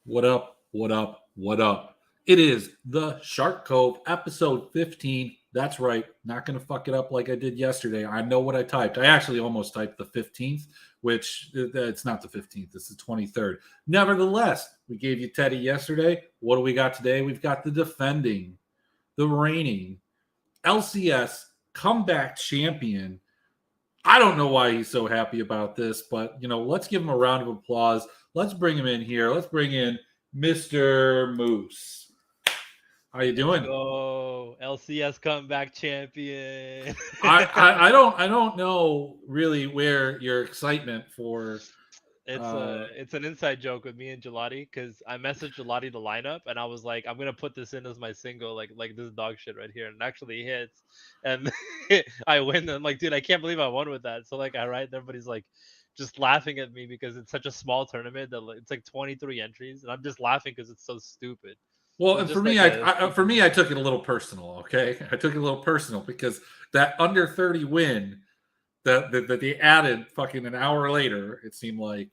What up? What up? What up? It is the Shark Cove episode 15. That's right. Not going to fuck it up like I did yesterday. I know what I typed. I actually almost typed the 15th, which it's not the 15th. It's the 23rd. Nevertheless, we gave you Teddy yesterday. What do we got today? We've got the defending, the reigning LCS comeback champion. I don't know why he's so happy about this, but let's give him a round of applause. Let's bring him in here. Let's bring in Mr. Moose. How you Let's doing? go, LCS comeback champion. I don't know really where your excitement for It's an inside joke with me and Gelati because I messaged Gelati the lineup and I was like, I'm gonna put this in as my single, like this dog shit right here, and it actually hits, and I win. And I'm like, dude, I can't believe I won with that. So like, I write, and everybody's like, just laughing at me because it's such a small tournament that it's like 23 entries, and I'm just laughing because it's so stupid. well, It was and for just me, like a for stupid me, I meme. took it a little personal. Okay, I took it a little personal because that under 30 win that they added fucking an hour later, it seemed like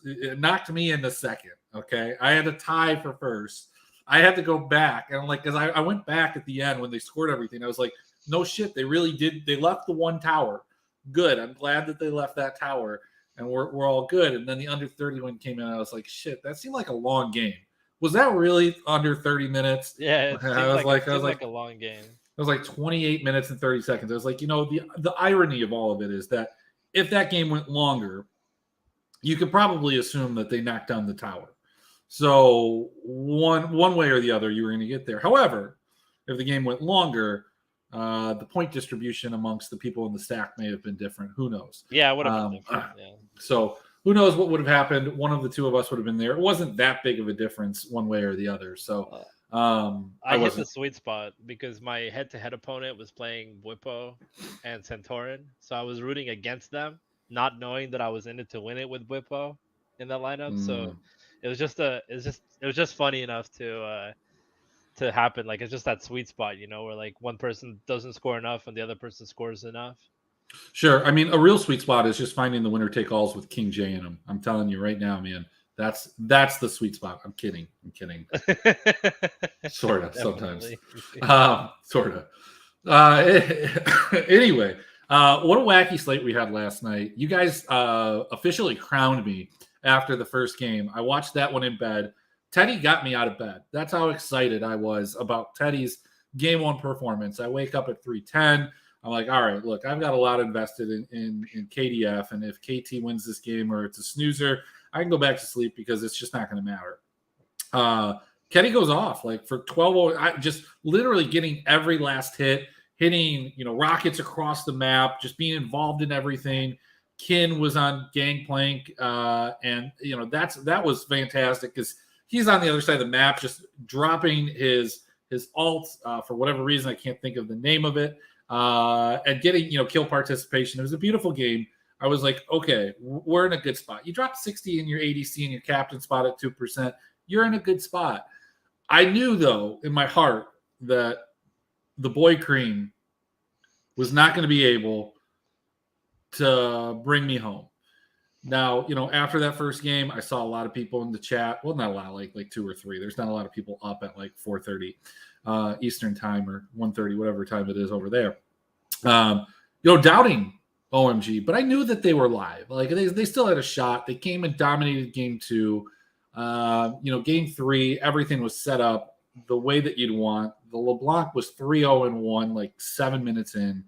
it knocked me into second. Okay, I had a tie for first. I had to go back and like because I went back at the end when they scored everything. I was like, no shit, they really did. They left the one tower. Good. I'm glad that they left that tower and we're all good. And then the under 30 one came in. I was like, shit, that seemed like a long game. Was that really under 30 minutes? Yeah, I was it like, I was seemed like, like a long game. it was like 28 minutes and 30 seconds. I was like, the irony of all of it is that if that game went longer, you could probably assume that they knocked down the tower. So one way or the other, you were going to get there. However, if the game went longer, the point distribution amongst the people in the stack may have been different. Who knows? Yeah, it would have been Um, different. Yeah. so who knows what would have happened? One of the two of us would have been there. It wasn't that big of a difference one way or the other. So Uh, I I hit the wasn't. sweet spot because my head-to-head opponent was playing Bwipo and Centauran, so I was rooting against them, not knowing that I was in it to win it with Bwipo in that lineup. So Mm, it was just funny enough to happen. Like it's just that sweet spot, where like one person doesn't score enough and the other person scores enough. Sure. I mean, a real sweet spot is just finding the winner take alls with King J in them. I'm telling you right now, man. That's the sweet spot. I'm kidding. I'm kidding. Sort of sometimes. Definitely. Sort of. Anyway, what a wacky slate we had last night. You guys officially crowned me after the first game. I watched that one in bed. Teddy got me out of bed. That's how excited I was about Teddy's game one performance. I wake up at 3:10. I'm like, all right, look, I've got a lot invested in KDF, and if KT wins this game or it's a snoozer, I can go back to sleep because it's just not going to matter. Kenny goes off like for 12. Just literally getting every last hit, hitting rockets across the map, just being involved in everything. Kin was on Gangplank, and that was fantastic because he's on the other side of the map, just dropping his alt for whatever reason. I can't think of the name of it, and getting kill participation. It was a beautiful game. I was like, okay, we're in a good spot. You dropped 60 in your ADC and your captain spot at 2%. You're in a good spot. I knew, though, in my heart that the boy Cream was not going to be able to bring me home. Now, after that first game, I saw a lot of people in the chat. Well, not a lot, like two or three. There's not a lot of people up at like 4:30 Eastern time or 1:30, whatever time it is over there. Doubting OMG, but I knew that they were live. Like they still had a shot. They came and dominated game two. Game three, everything was set up the way that you'd want. The LeBlanc was 3-0-1, like 7 minutes in,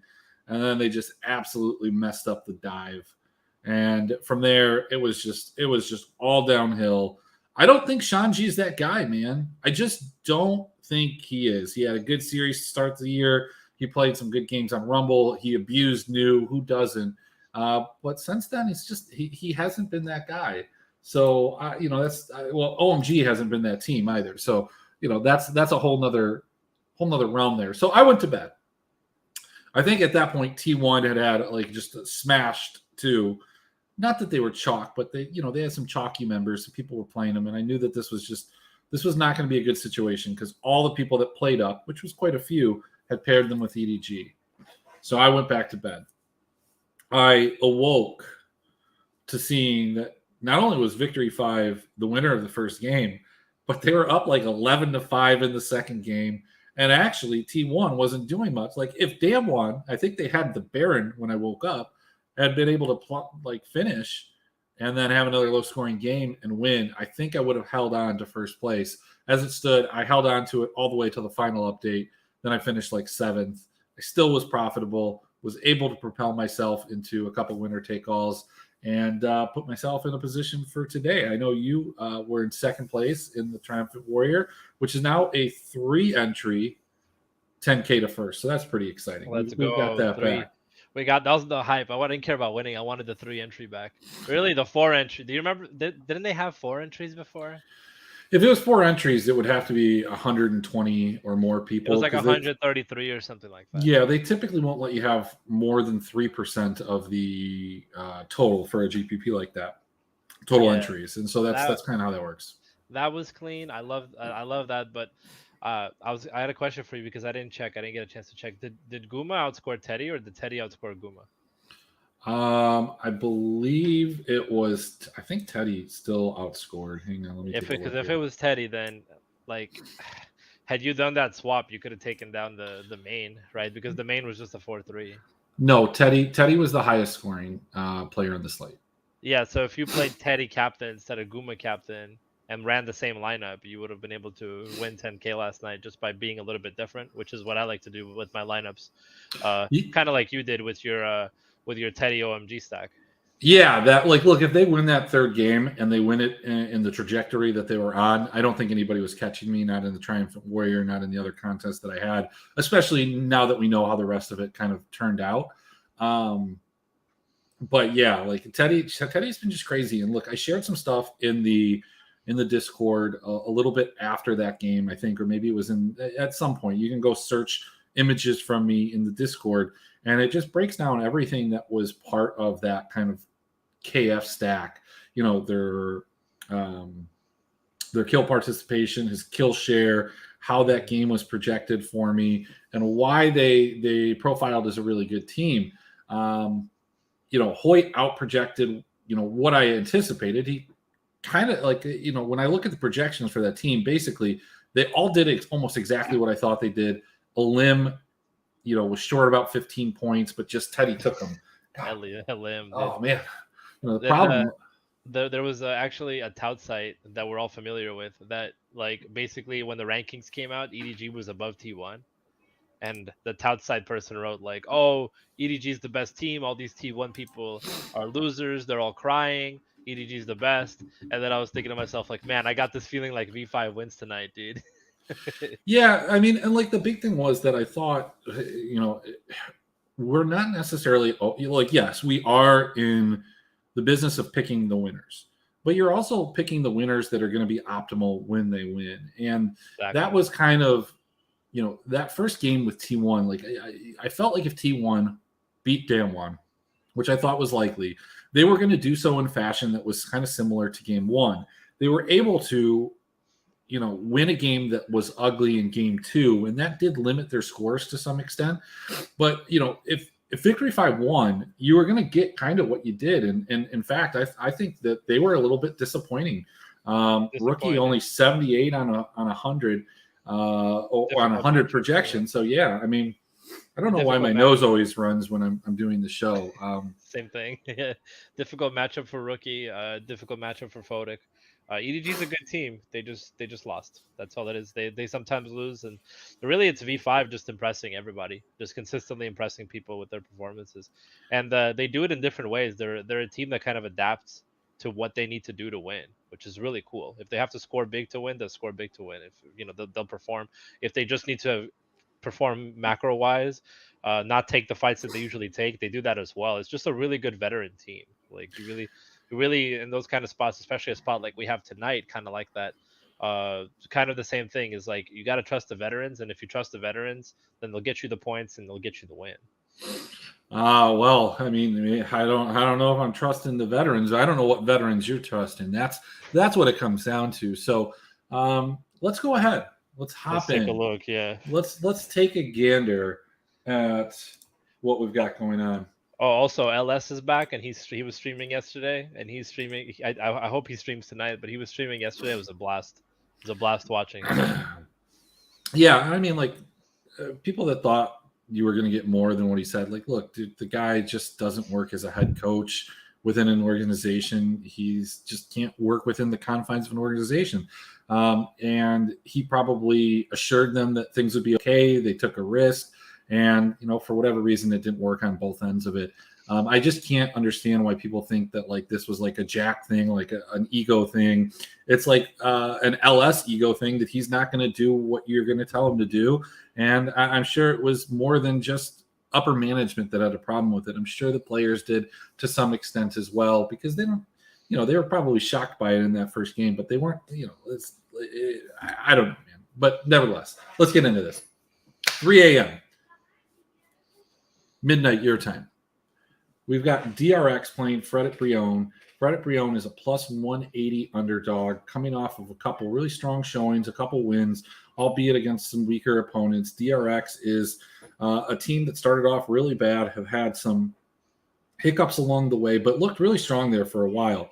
and then they just absolutely messed up the dive. And from there, it was just all downhill. I don't think Shanji's that guy, man. I just don't think he is. He had a good series to start the year. He played some good games on Rumble. He abused New. Who doesn't? But since then, it's just he hasn't been that guy. So OMG hasn't been that team either. So that's a whole nother realm there. So I went to bed. I think at that point T1 had like just smashed two. Not that they were chalk, but they had some chalky members. So people were playing them, and I knew that this was not going to be a good situation because all the people that played up, which was quite a few, had paired them with EDG. So I went back to bed. I awoke to seeing that not only was Victory 5 the winner of the first game, but they were up like 11-5 in the second game. And actually, T1 wasn't doing much. Like if Dam won, I think they had the Baron when I woke up, had been able to finish and then have another low scoring game and win. I think I would have held on to first place. As it stood, I held on to it all the way to the final update. Then I finished like 7th. I still was profitable, was able to propel myself into a couple winner take alls and put myself in a position for today. I know you were in second place in the Triumphant Warrior, which is now a 3-entry 10K to first. So that's pretty exciting. Let's We've got go. that back. That was the hype. I didn't care about winning. I wanted the 3 entry back. Really, the 4 entry. Do you remember? Didn't they have 4 entries before? If it was 4 entries, it would have to be 120 or more people. It was like 133 or something like that. Yeah, they typically won't let you have more than 3% of the total for a GPP like that. Total entries, and so that's kind of how that works. That was clean. I love that, but I had a question for you because I didn't check. I didn't get a chance to check. Did Guma outscore Teddy or did Teddy outscore Guma? I believe it was. I think Teddy still outscored. Hang on, let me. If it was Teddy, then like, had you done that swap, you could have taken down the main, right? Because the main was just a 4-3. No, Teddy was the highest scoring player in the slate. Yeah, so if you played Teddy captain instead of Guma captain and ran the same lineup, you would have been able to win 10K last night just by being a little bit different, which is what I like to do with my lineups. Kind of like you did with your Teddy OMG stack. Yeah, look, if they win that third game and they win it in the trajectory that they were on, I don't think anybody was catching me, not in the Triumphant Warrior, not in the other contests that I had, especially now that we know how the rest of it kind of turned out. But yeah, like Teddy's been just crazy. And look, I shared some stuff in the Discord a little bit after that game, I think, or maybe it was at some point. You can go search images from me in the Discord, and it just breaks down everything that was part of that kind of KF stack. You know, their kill participation, his kill share, how that game was projected for me, and why they profiled as a really good team. Hoyt out-projected, what I anticipated. He kind of when I look at the projections for that team, basically they all did almost exactly what I thought they did. Elim, was short about 15 points, but just Teddy took them. Elim. Oh man, the problem. There was actually a tout site that we're all familiar with that, like, basically when the rankings came out, EDG was above T1. And the tout side person wrote like, "Oh, EDG is the best team. All these T1 people are losers. They're all crying. EDG is the best." And then I was thinking to myself, like, man, I got this feeling like V5 wins tonight, dude. Yeah, I mean, and like the big thing was that I thought, we're not necessarily yes, we are in the business of picking the winners, but you're also picking the winners that are going to be optimal when they win. And that was kind of, that first game with T1, like I felt like if T1 beat Damwon, which I thought was likely, they were going to do so in fashion that was kind of similar to game 1. They were able to, win a game that was ugly in game 2, and that did limit their scores to some extent. But, if Victory 5 won, you were going to get kind of what you did. And in fact, I think that they were a little bit disappointing. Rookie only 78 on 100. On 100 projection. So yeah, I mean, I don't know why my nose always runs when I'm doing the show. Same thing. Difficult matchup for Rookie. Difficult matchup for Fodic. EDG is a good team. They just lost. That's all that is. They sometimes lose, and really it's V5 just impressing everybody, just consistently impressing people with their performances, and they do it in different ways. They're a team that kind of adapts to what they need to do to win, which is really cool. If they have to score big to win, they'll score big to win. If they'll perform. If they just need to perform macro wise, not take the fights that they usually take, they do that as well. It's just a really good veteran team. Like you really in those kind of spots, especially a spot like we have tonight, kind of like that. Kind of the same thing is like you got to trust the veterans, and if you trust the veterans, then they'll get you the points and they'll get you the win. Well, I mean, I don't know if I'm trusting the veterans. I don't know what veterans you're trusting. That's what it comes down to. So let's go ahead. Let's in. Take a look. Yeah. Let's take a gander at what we've got going on. Oh, also LS is back, and he was streaming yesterday, and he's streaming. I hope he streams tonight, but he was streaming yesterday. It was a blast. It's a blast watching. Yeah, I mean, like people that thought you were going to get more than what he said. Like, look, dude, the guy just doesn't work as a head coach within an organization. He's just can't work within the confines of an organization. And he probably assured them that things would be okay. They took a risk, and for whatever reason, it didn't work on both ends of it. I just can't understand why people think that like this was like a Jack thing, like an ego thing. It's like an LS ego thing that he's not going to do what you're going to tell him to do. And I'm sure it was more than just upper management that had a problem with it. I'm sure the players did to some extent as well, because they don't, they were probably shocked by it in that first game, but they weren't, I don't know, man. But nevertheless, let's get into this. 3 a.m. midnight your time. We've got DRX playing Fred at Brion. Fred at Brion is a plus 180 underdog coming off of a couple really strong showings, a couple wins, albeit against some weaker opponents. DRX is a team that started off really bad, have had some hiccups along the way, but looked really strong there for a while.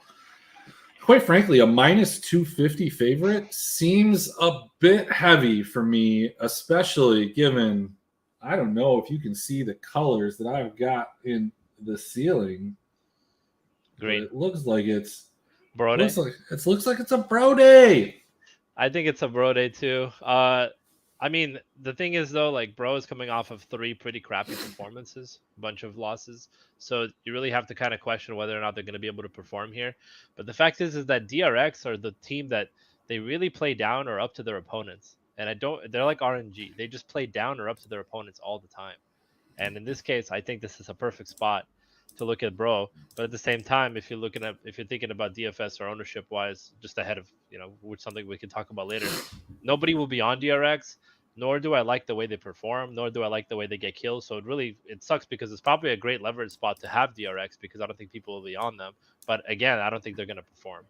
Quite frankly, a minus 250 favorite seems a bit heavy for me, especially given, I don't know if you can see the colors that I've got in the ceiling. Green. It looks like it's Bro Day. Looks like it's a bro day. I think it's a bro day too. I mean, the thing is though, like bro is coming off of 3 pretty crappy performances, a bunch of losses. So you really have to kind of question whether or not they're going to be able to perform here. But the fact is that DRX are the team that they really play down or up to their opponents. And they're like RNG. They just play down or up to their opponents all the time. And in this case, I think this is a perfect spot to look at bro. But at the same time, if you're thinking about DFS or ownership wise, just ahead of which something we can talk about later, nobody will be on DRX. Nor do I like the way they perform, nor do I like the way they get kills. So it sucks because it's probably a great leverage spot to have DRX because I don't think people will be on them. But again, I don't think they're going to perform.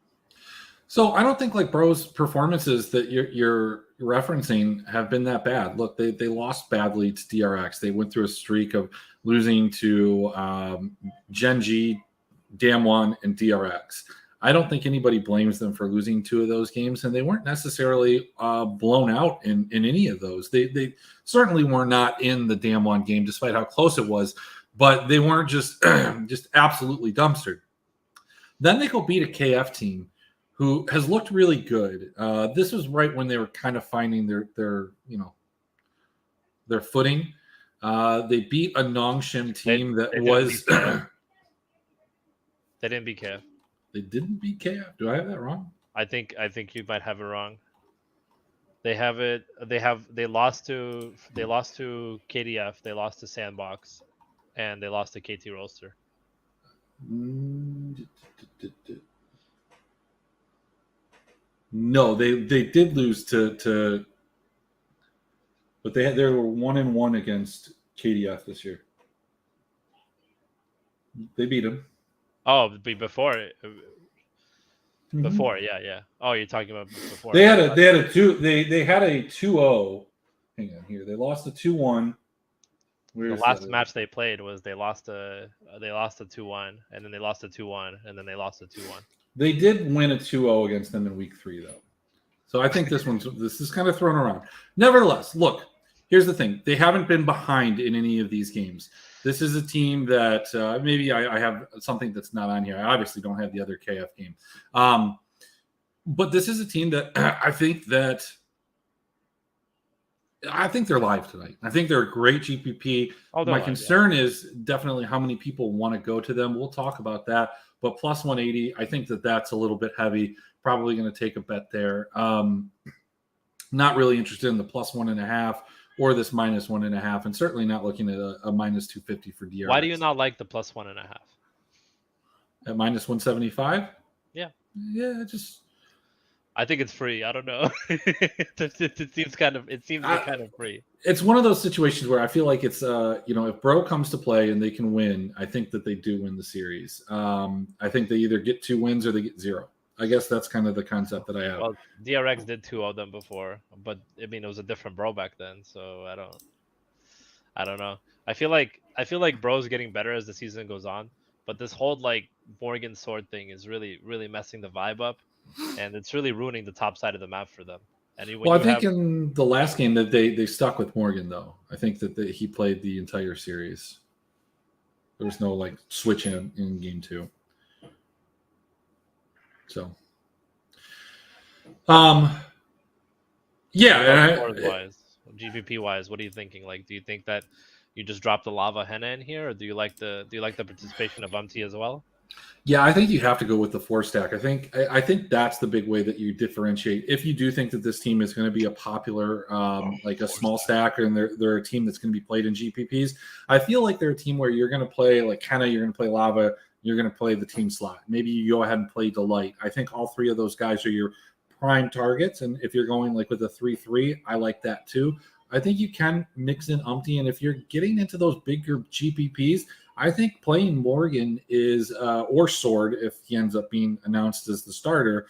So I don't think like bro's performances that you're referencing have been that bad. Look, they lost badly to DRX. They went through a streak of losing to Genji, Damwon, and DRX. I don't think anybody blames them for losing 2 of those games, and they weren't necessarily blown out in any of those. They certainly were not in the Damwon game, despite how close it was, but they weren't just just absolutely dumpstered. Then they go beat a KF team who has looked really good. This was right when they were kind of finding their footing. They beat a Nongshim team that was. They didn't beat KF. They didn't beat KF. Do I have that wrong? I think you might have it wrong. They have it. They lost to KDF. They lost to Sandbox, and they lost to KT Roaster. No, they did lose to but they were 1-1 against KDF this year. They beat them. Oh, before. Before, yeah. Oh, you're talking about before. They had a 2-0. Hang on here. They lost a 2-1. The last match they played was they lost a 2-1, and then they lost a 2-1, and then they lost a 2-1. They did win a 2-0 against them in week 3 though. So I think this is kind of thrown around. Nevertheless, look, here's the thing. They haven't been behind in any of these games. This is a team that maybe I have something that's not on here. I obviously don't have the other KF game. But this is a team that I think they're live tonight. I think they're a great GPP. My concern is definitely how many people want to go to them. We'll talk about that. But plus 180, I think that's a little bit heavy. Probably going to take a bet there. Not really interested in the plus 1.5 or this minus 1.5, and certainly not looking at a minus 250 for DRX. Why do you not like the plus 1.5? At minus 175? Yeah. Yeah, I think it's free. I don't know. It seems kind of free. It's one of those situations where I feel like it's if Bro comes to play and they can win, I think that they do win the series. I think they either get 2 wins or they get 0. I guess that's kind of the concept that I have. Well, DRX did 2 of them before, but I mean it was a different Bro back then, so I don't know. I feel like Bro's getting better as the season goes on, but this whole like Morgan Sword thing is really really messing the vibe up. and it's really ruining the top side of the map for them. And Well, I think in the last game that they stuck with Morgan, though. I think that he played the entire series. There was no like switch in game 2. So, yeah, and GPP wise, what are you thinking? Like, do you think that you just drop the lava henna in here, or do you like the participation of as well? Yeah, I think you have to go with the 4 stack. I think that's the big way that you differentiate. If you do think that this team is going to be a popular, like a small stack, and they're a team that's going to be played in GPPs, I feel like they're a team where you're going to play like Kenna, you're going to play Lava, you're going to play the team slot. Maybe you go ahead and play Delight. I think all 3 of those guys are your prime targets, and if you're going like with a 3-3, I like that too. I think you can mix in Umpty, and if you're getting into those bigger GPPs, I think playing Morgan is, or Sword, if he ends up being announced as the starter,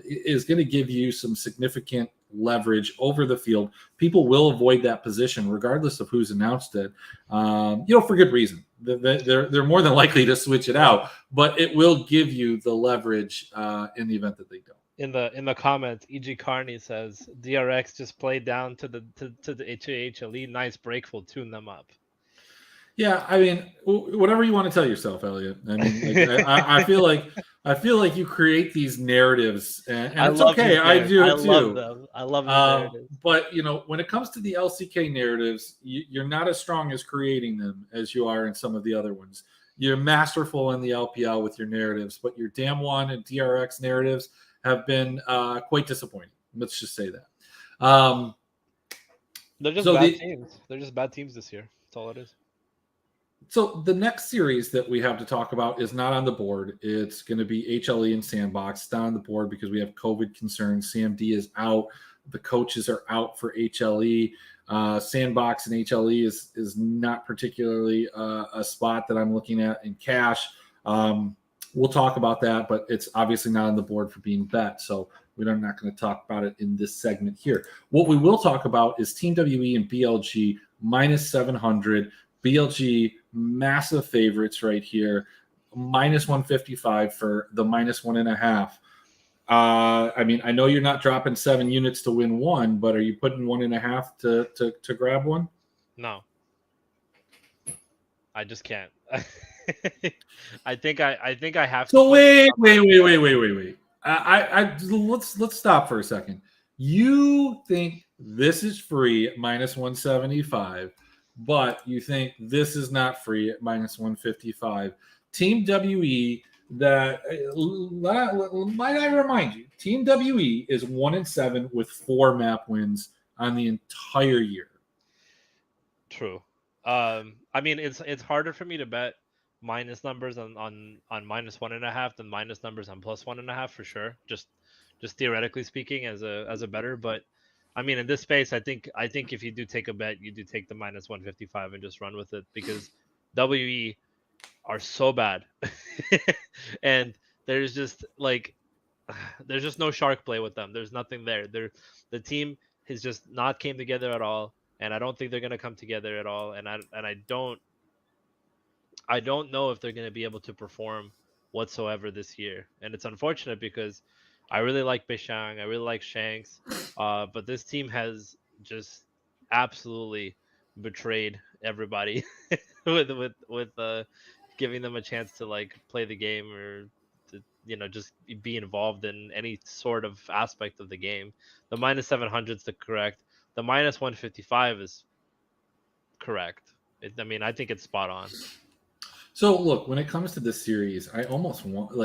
is going to give you some significant leverage over the field. People will avoid that position regardless of who's announced it, for good reason. They're more than likely to switch it out, but it will give you the leverage in the event that they don't. In the comments, EG Carney says DRX just played down to the HLE. Nice break will tune them up. Yeah, I mean, whatever you want to tell yourself, Elliot. I mean, like, I feel like you create these narratives, and it's okay. I do it too. Love them. I love the narratives. But when it comes to the LCK narratives, you're not as strong as creating them as you are in some of the other ones. You're masterful in the LPL with your narratives, but your Damwon and DRX narratives have been quite disappointing. Let's just say that. They're just bad teams. They're just bad teams this year. That's all it is. So the next series that we have to talk about is not on the board. It's going to be HLE and Sandbox. It's not on the board because we have COVID concerns. CMD is out. The coaches are out for HLE. Sandbox and HLE is not particularly a spot that I'm looking at in cash. We'll talk about that, but it's obviously not on the board for being bet. So we're not going to talk about it in this segment here. What we will talk about is Team WE and BLG minus 700. BLG, massive favorites right here, minus 155 for the minus 1.5. I mean, I know you're not dropping 7 units to win 1, but are you putting 1.5 to grab one? No, I just can't. I think I have to. So wait. Let's stop for a second. You think this is free at minus 175? But you think this is not free at minus 155. Team WE, that might I remind you, Team WE is 1-7 with 4 map wins on the entire year. True. I mean, it's harder for me to bet minus numbers on minus 1.5 than minus numbers on plus 1.5 for sure. Just theoretically speaking, as a bettor, but. I mean, in this space, I think if you do take a bet, you do take the minus 155 and just run with it because WE are so bad, and there's just no shark play with them. There's nothing there. The team has just not came together at all, and I don't think they're gonna come together at all. And I don't know if they're gonna be able to perform whatsoever this year. And it's unfortunate because I really like Bishang. I really like Shanks. But this team has just absolutely betrayed everybody with giving them a chance to play the game or to just be involved in any sort of aspect of the game. The minus 700 is the correct. The minus 155 is correct. I think it's spot on. So look, when it comes to this series, I almost want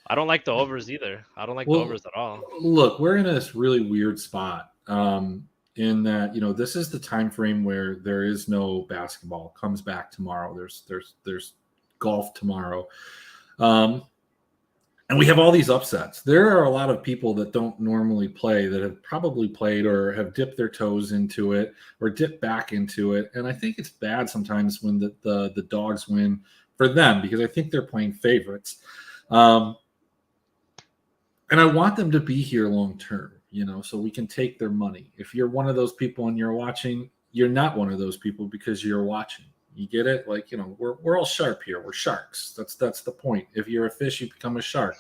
I don't like the overs either. I don't like the overs at all. Look, we're in this really weird spot in that, this is the time frame where there is no basketball. It comes back tomorrow. There's golf tomorrow. And we have all these upsets. There are a lot of people that don't normally play that have probably played or have dipped their toes into it or dipped back into it. And I think it's bad sometimes when the dogs win for them because I think they're playing favorites. And I want them to be here long term, so we can take their money. If you're one of those people and you're watching, you're not one of those people because you're watching. You get it? We're all sharp here. We're sharks. That's the point. If you're a fish, you become a shark.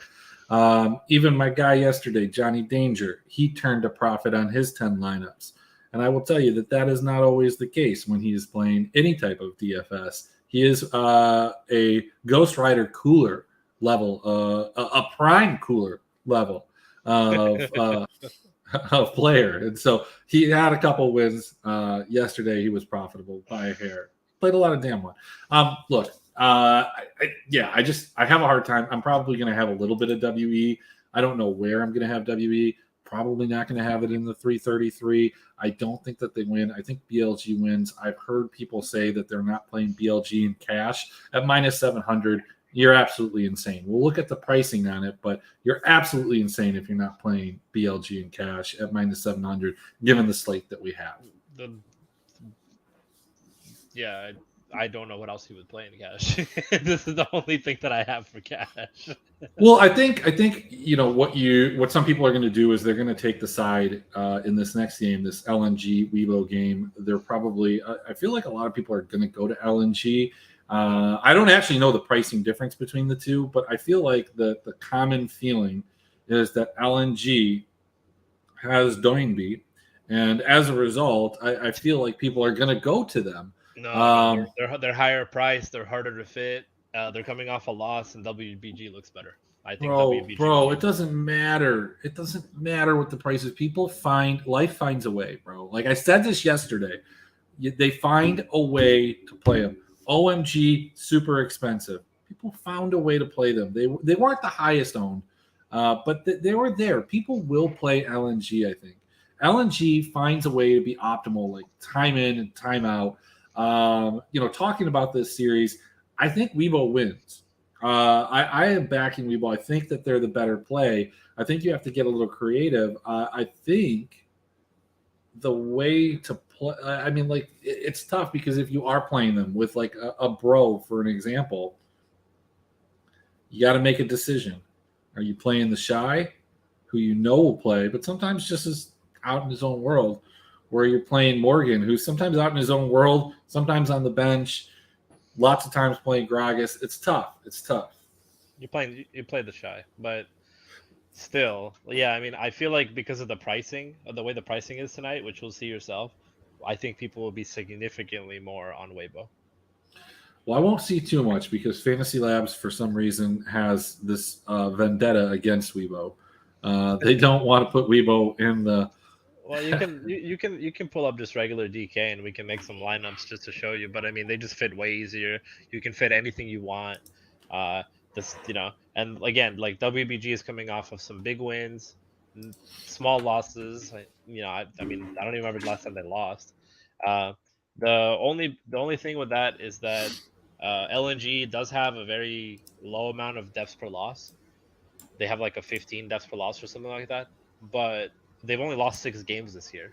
Even my guy yesterday, Johnny Danger, he turned a profit on his 10 lineups. And I will tell you that that is not always the case when he is playing any type of DFS. He is a Ghost Rider cooler level, a prime cooler level of of player. And so he had a couple wins yesterday. He was profitable by a hair. Played a lot of damn one. Look, I have a hard time. I'm probably going to have a little bit of WE. I don't know where I'm going to have WE. Probably not going to have it in the 333. I don't think that they win. I think BLG wins. I've heard people say that they're not playing BLG in cash at minus 700. You're absolutely insane. We'll look at the pricing on it, but you're absolutely insane if you're not playing BLG in cash at minus 700, given the slate that we have. I don't know what else he would play in cash. This is the only thing that I have for cash. Well, I think what some people are going to do is they're going to take the side in this next game, this LNG Weibo game. They're probably I feel like a lot of people are going to go to LNG. I don't actually know the pricing difference between the two, but I feel like the common feeling is that LNG has Doinby, and as a result, I feel like people are going to go to them. No, they're higher priced. They're harder to fit. They're coming off a loss, and WBG looks better. I think WBG. Bro, it doesn't matter. It doesn't matter what the price is. People life finds a way, bro. Like I said this yesterday, they find a way to play them. OMG, super expensive. People found a way to play them. They weren't the highest owned, but they were there. People will play LNG. I think LNG finds a way to be optimal, like time in and time out. Talking about this series, I think Weibo wins. I am backing Weibo. I think that they're the better play. I think you have to get a little creative. I think the way to play, I mean, like, it's tough because if you are playing them with like a bro, for an example, you got to make a decision. Are you playing the shy, who you know will play, but sometimes just is out in his own world? Where you're playing Morgan, who's sometimes out in his own world, sometimes on the bench, lots of times playing Gragas. It's tough. You play the shy, but still, yeah. I mean, I feel like because of the pricing, the way the pricing is tonight, which you'll see yourself, I think people will be significantly more on Weibo. Well, I won't see too much because Fantasy Labs, for some reason, has this vendetta against Weibo. They don't want to put Weibo in the. Well, you can pull up just regular DK and we can make some lineups just to show you. But I mean, they just fit way easier. You can fit anything you want. And again, like WBG is coming off of some big wins, small losses. I mean, I don't even remember the last time they lost. The only thing with that is that LNG does have a very low amount of deaths per loss. They have like a 15 deaths per loss or something like that. But they've only lost 6 games this year,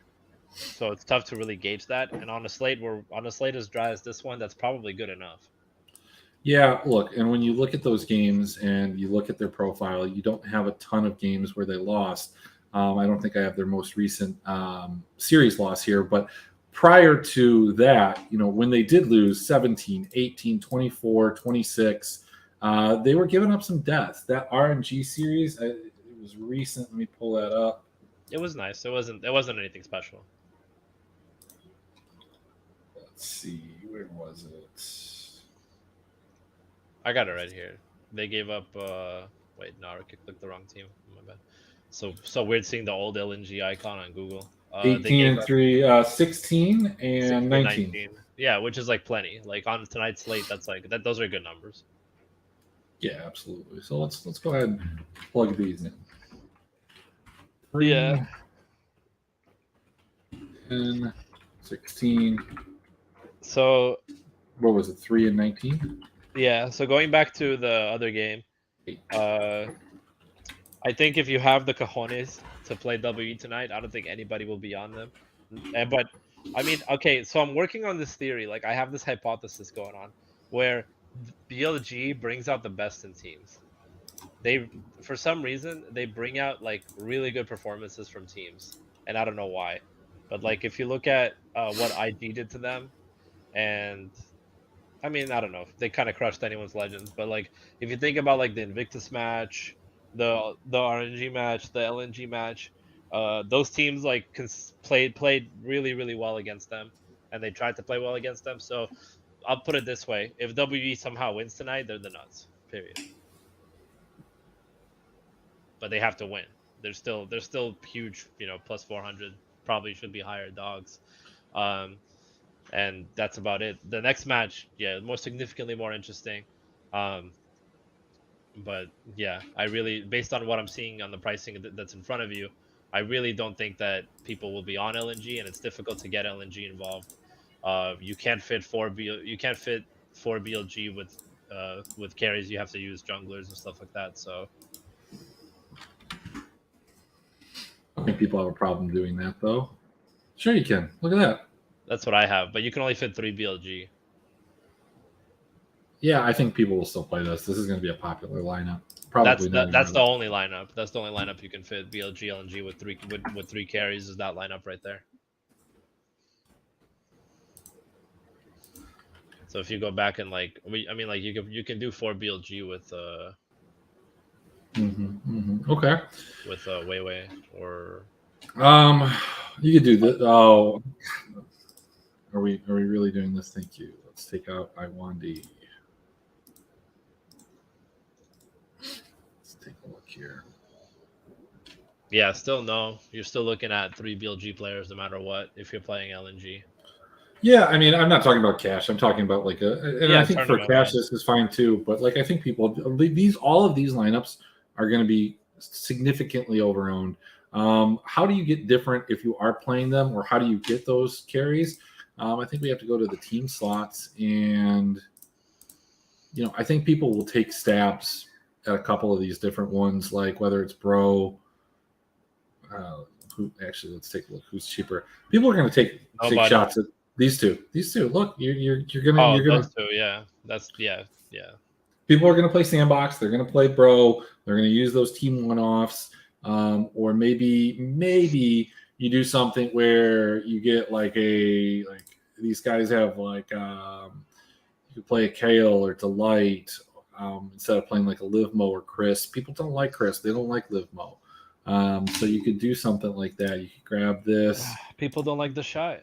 so it's tough to really gauge that. And on a slate as dry as this one, that's probably good enough. Yeah, look, and when you look at those games and you look at their profile, you don't have a ton of games where they lost. I don't think I have their most recent series loss here, but prior to that, when they did lose 17, 18, 24, 26, they were giving up some deaths. That RNG series, it was recent. Let me pull that up. It was nice. It wasn't anything special. Let's see, where was it? I got it right here. They gave up. Wait, no, I clicked the wrong team. My bad. So weird seeing the old LNG icon on Google. 18 and 3, 16 and 19. Yeah, which is like plenty. Like on tonight's slate, that's like that. Those are good numbers. Yeah, absolutely. So let's go ahead and plug these in. 3, 10, 16. So what was it? 3 and 19. Yeah. So going back to the other game, I think if you have the cojones to play WE tonight, I don't think anybody will be on them. But I mean, okay, so I'm working on this theory. Like I have this hypothesis going on where BLG brings out the best in teams. For some reason, they bring out like really good performances from teams, and I don't know why. But like if you look at what IG did to them, and I mean, I don't know, they kind of crushed anyone's legends. But like if you think about like the Invictus match, the RNG match, the LNG match. Those teams like played really really well against them, and they tried to play well against them. So I'll put it this way: if WE somehow wins tonight, they're the nuts. Period. But they have to win. They're still huge. Plus 400 probably should be higher dogs. Um, and that's about it. The next match, yeah, more significantly more interesting. Um, but yeah, I really, based on what I'm seeing on the pricing that's in front of you, I really don't think that people will be on LNG, and it's difficult to get LNG involved. You can't fit you can't fit 4 BLG with carries. You have to use junglers and stuff like that. So I don't think people have a problem doing that, though. Sure, you can. Look at that. that's what I have. But you can only fit 3 BLG. Yeah, I think people will still play this. This is going to be a popular lineup. Probably not. That's the only lineup. That's the only lineup you can fit BLG LNG with three carries. Is that lineup right there? So if you go back and like, you can do 4 BLG with Okay. with Weiwei or You could do this. Oh, are we really doing this? Thank you. Let's take out Iwandi. Let's take a look here. yeah, still no. You're still looking at 3 BLG players no matter what if you're playing LNG. Yeah, I mean, I'm not talking about cash. I'm talking about like I think for cash this is fine too. But like, I think all of these lineups are going to be significantly overowned. How do you get different if you are playing them, or how do you get those carries? I think we have to go to the team slots, and I think people will take stabs at a couple of these different ones, like whether it's Bro. Let's take a look. Who's cheaper? People are going to take shots at these two. Look, you're gonna. Those two, yeah. Yeah. People are gonna play sandbox. They're gonna play Bro. They're gonna use those team one-offs, or maybe you do something where you get like these guys have like you could play a Kale or Delight instead of playing like a Live Mo or Chris. People don't like Chris. They don't like Live Mo. So you could do something like that. You could grab this. People don't like the shot.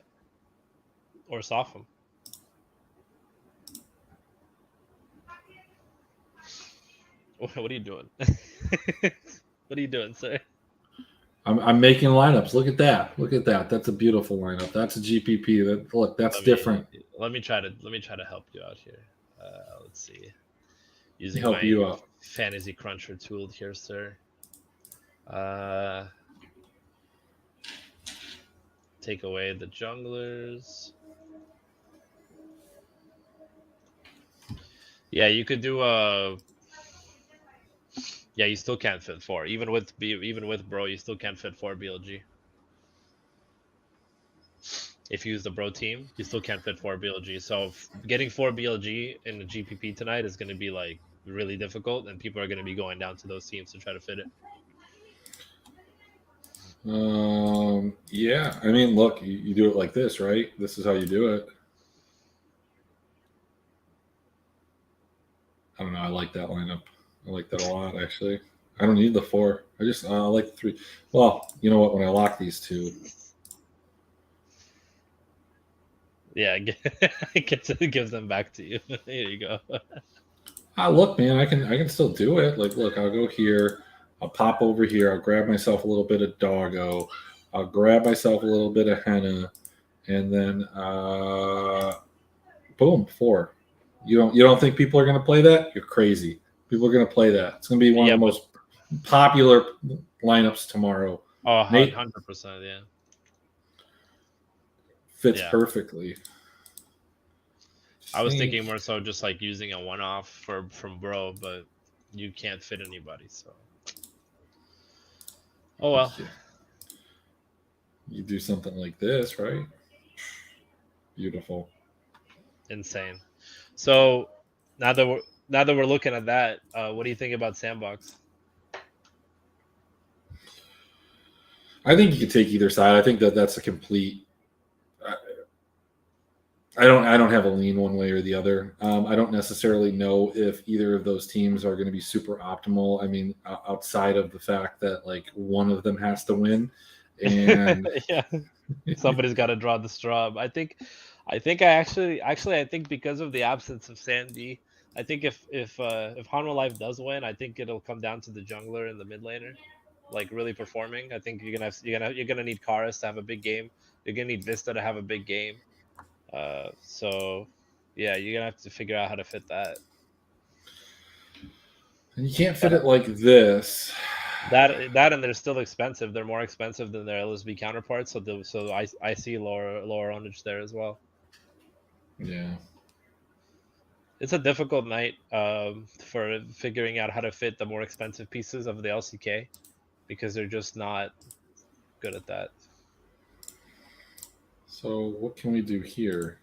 Or Sophom. What are you doing? What are you doing, sir? I'm making lineups. Look at that. That's a beautiful lineup. That's a GPP. That's different. Let me try to help you out here. Let's see. Using help you out. Fantasy Cruncher tool here, sir. Take away the junglers. Yeah, you could do yeah, you still can't fit 4. Even with Bro, you still can't fit 4 BLG. If you use the Bro team, you still can't fit 4 BLG. So getting 4 BLG in the GPP tonight is going to be like really difficult, and people are going to be going down to those teams to try to fit it. Yeah, I mean, look, you do it like this, right? This is how you do it. I don't know. I like that lineup. I like that a lot, actually. I don't need the 4. I like the 3. Well, you know what? When I lock these 2. Yeah, I get to give them back to you. Here you go. Look, man, I can still do it. Like, look, I'll go here. I'll pop over here. I'll grab myself a little bit of Doggo. I'll grab myself a little bit of Henna, and then boom, 4. You don't think people are going to play that? You're crazy. People are going to play that. It's going to be one of the most popular lineups tomorrow. Oh, 100%, yeah. Fits perfectly. I was thinking more so just like using a one-off from Bro, but you can't fit anybody, so. Oh well. You do something like this, right? Beautiful. Insane. So now that we're looking at that, what do you think about Sandbox? I think you could take either side. I think that's a complete. I don't have a lean one way or the other. I don't necessarily know if either of those teams are going to be super optimal. I mean, outside of the fact that like one of them has to win, and Yeah, somebody's got to draw the straw. I think because of the absence of Sandy, I think if Hanwha Life does win, I think it'll come down to the jungler and the mid laner, like really performing. I think you're gonna need Karis to have a big game. You're gonna need Vista to have a big game. So yeah, you're gonna have to figure out how to fit that. you can't fit But it like this. that and they're still expensive. They're more expensive than their LSB counterparts. So I see lower ownage there as well. Yeah. It's a difficult night for figuring out how to fit the more expensive pieces of the LCK because they're just not good at that. So what can we do here?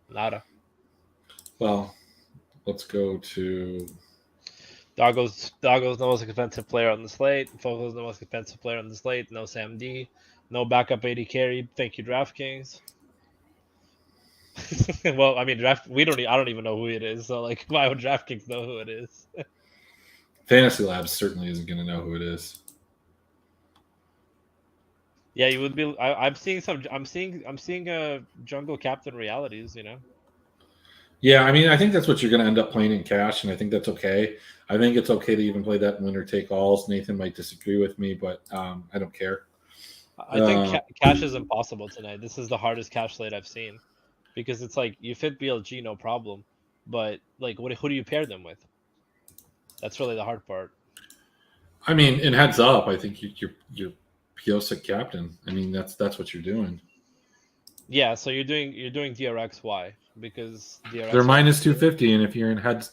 Nada. Well, let's go to. Doggo's the most expensive player on the slate. Fogo's the most expensive player on the slate. No Sam D. No backup AD carry. Thank you, Draftkings. Well, I mean, I don't even know who it is. So, like, why would DraftKings know who it is? Fantasy Labs certainly isn't going to know who it is. Yeah, you would be. I'm seeing some. I'm seeing jungle captain realities. You know. Yeah, I mean, I think that's what you're going to end up playing in cash, and I think that's okay. I think it's okay to even play that winner take alls. Nathan might disagree with me, but I don't care. I think cash is impossible tonight. This is the hardest cash slate I've seen because it's like you fit BLG no problem, but like who do you pair them with? That's really the hard part. I mean, in heads up, I think you're Piosik captain. I mean, that's what you're doing. Yeah, so you're doing DRXY because They're DRXY. minus 250, and if you're in heads,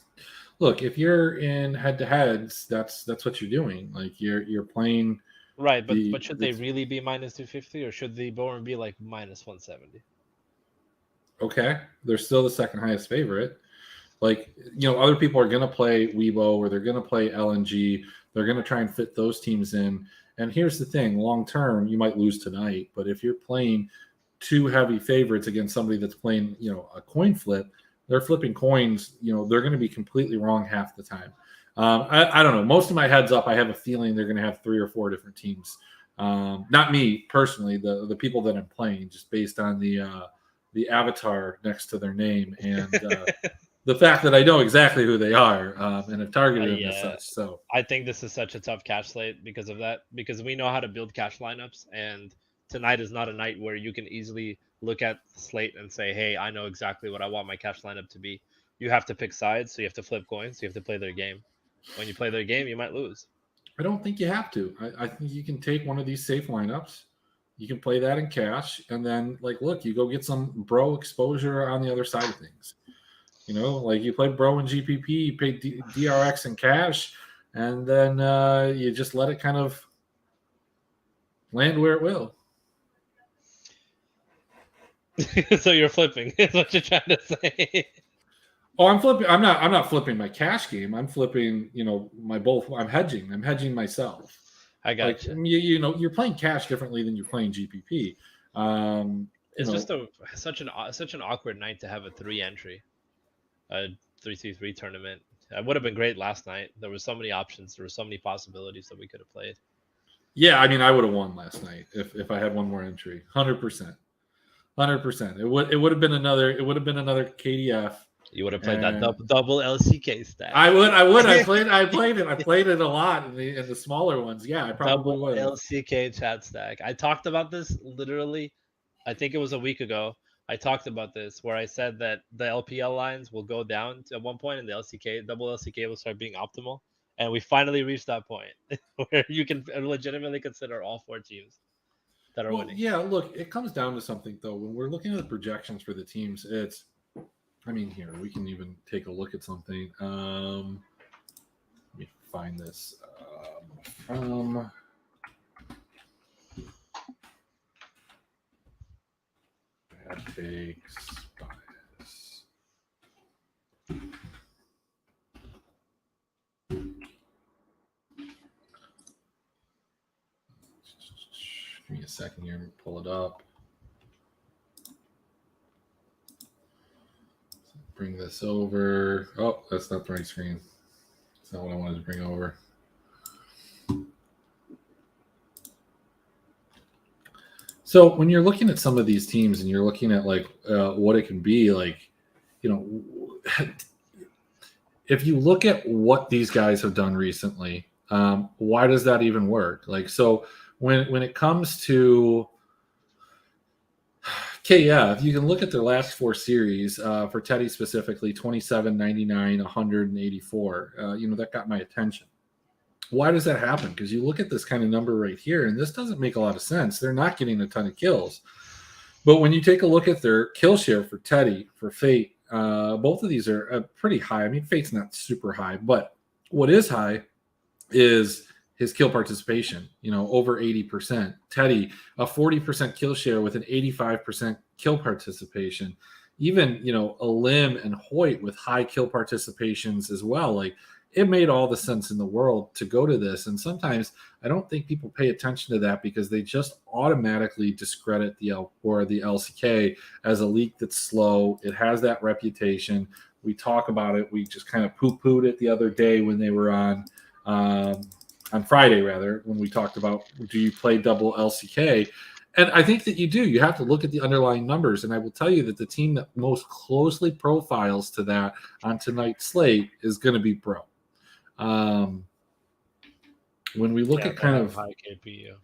look, if you're in head to heads, that's what you're doing. Like you're playing Right, the. but should they really be minus 250 or should the Bowen be like minus 170? Okay, they're still the second highest favorite. Like, other people are going to play Weibo or they're going to play LNG. They're going to try and fit those teams in. And here's the thing: long term, you might lose tonight, but if you're playing two heavy favorites against somebody that's playing, a coin flip, they're flipping coins. They're going to be completely wrong half the time. I don't know. Most of my heads up, I have a feeling they're going to have 3 or 4 different teams. Not me personally, the people that I'm playing, just based on the avatar next to their name and the fact that I know exactly who they are and have targeted them as Yeah, such. So I think this is such a tough cash slate because of that. Because we know how to build cash lineups, and tonight is not a night where you can easily look at the slate and say, "Hey, I know exactly what I want my cash lineup to be." You have to pick sides, so you have to flip coins. So you have to play their game. When you play their game, you might lose. I don't think you have to. I think you can take one of these safe lineups. You can play that in cash, and then look, you go get some bro exposure on the other side of things. Like you play bro in GPP, you pay DRX in cash, and then you just let it kind of land where it will. So you're flipping, is what you're trying to say. Oh, I'm flipping. I'm not flipping my cash game. I'm flipping. My both. I'm hedging. I'm hedging myself. I Like gotcha. you're playing cash differently than you're playing GPP. It's just such an awkward night to have a 3 entry, a 3-3 tournament. It would have been great last night. There were so many options. There were so many possibilities that we could have played. Yeah, I mean, I would have won last night if I had one more entry. 100%. 100%. It would have been another. It would have been another KDF. You would have played that double LCK stack. I would. I played it. I played it a lot in the smaller ones. Yeah, I probably Double would have. LCK chat stack. I talked about this literally. I think it was a week ago. I talked about this where I said that the LPL lines will go down at one point and the LCK double LCK will start being optimal. And we finally reached that point where you can legitimately consider all 4 teams that are Well, winning. yeah. Look, it comes down to something though. When we're looking at the projections for the teams, it's. I mean, here we can even take a look at something. Let me find this from. Bad takes bias. Give me a second here and pull it up. Bring this over. Oh, that's not the right screen. That's not what I wanted to bring over. So when you're looking at some of these teams and you're looking at like what it can be, like, you know, if you look at what these guys have done recently, why does that even work? Like, so when it comes to KF, you can look at their last 4 series for Teddy specifically, 27, 99, 184. You know, that got my attention. Why does that happen? Because you look at this kind of number right here, and this doesn't make a lot of sense. They're not getting a ton of kills. But when you take a look at their kill share for Teddy, for Fate, both of these are pretty high. I mean, Fate's not super high, but what is high is his kill participation, you know, over 80%. Teddy, a 40% kill share with an 85% kill participation. Even, you know, Elim and Hoyt with high kill participations as well. Like, it made all the sense in the world to go to this. And sometimes I don't think people pay attention to that because they just automatically discredit the LCK as a league that's slow. It has that reputation. We talk about it. We just kind of poo-pooed it the other day when they were on Friday, rather, when we talked about, do you play double LCK? And I think that you do. You have to look at the underlying numbers. And I will tell you that the team that most closely profiles to that on tonight's slate is going to be Bro. When we look at kind of high KP,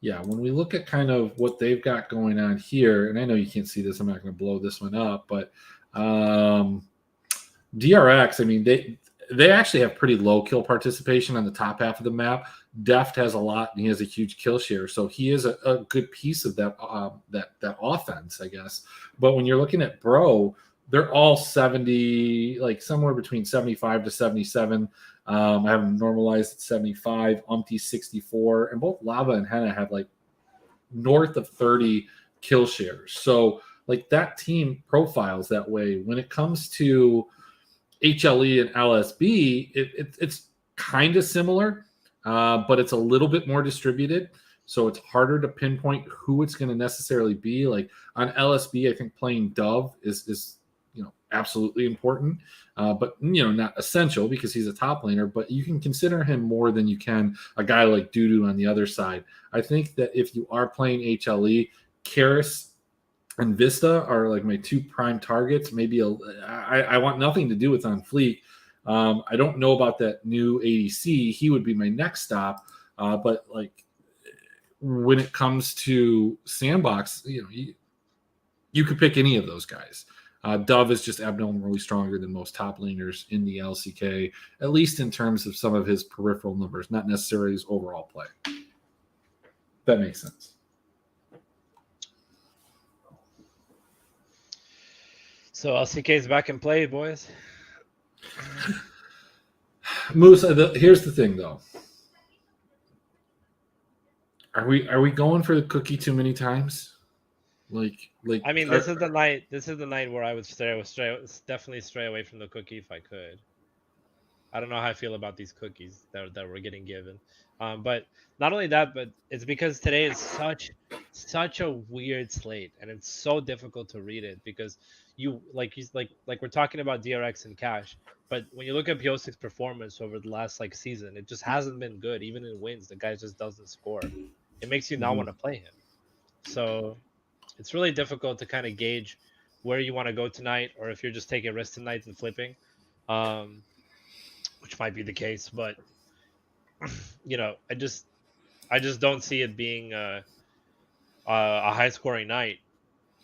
when we look at kind of what they've got going on here, and I know you can't see this, I'm not going to blow this one up, but DRX, I mean, they actually have pretty low kill participation on the top half of the map. Deft has a lot, and he has a huge kill share, so he is a good piece of that that offense, I guess. But when you're looking at Bro, they're all 70, like somewhere between 75 to 77. I have them normalized at 75, Umpty 64, and both Lava and Henna have like north of 30 kill shares. So like that team profiles that way. When it comes to HLE and LSB, it's kind of similar, but it's a little bit more distributed. So it's harder to pinpoint who it's going to necessarily be. Like on LSB, I think playing Dove is you know, absolutely important, but you know, not essential because he's a top laner. But you can consider him more than you can a guy like Dudu on the other side. I think that if you are playing HLE, Karis and Vista are like my 2 prime targets. Maybe I want nothing to do with On Fleek. I don't know about that new ADC. He would be my next stop. But like when it comes to Sandbox, you know, you could pick any of those guys. Dove is just abnormally stronger than most top laners in the LCK, at least in terms of some of his peripheral numbers, not necessarily his overall play. That makes sense. So LCK is back in play, boys. Moose, here's the thing, though. Are we going for the cookie too many times? Like I mean, this is the night. This is the night where I would definitely stray away from the cookie if I could. I don't know how I feel about these cookies that we're getting given, but not only that, but it's because today is such a weird slate, and it's so difficult to read it because you like we're talking about DRX and Cash, but when you look at P06's performance over the last like season, it just hasn't been good. Even in wins, the guy just doesn't score. It makes you not want to play him. So it's really difficult to kind of gauge where you want to go tonight, or if you're just taking risks tonight and flipping, which might be the case. But you know, I just don't see it being a high scoring night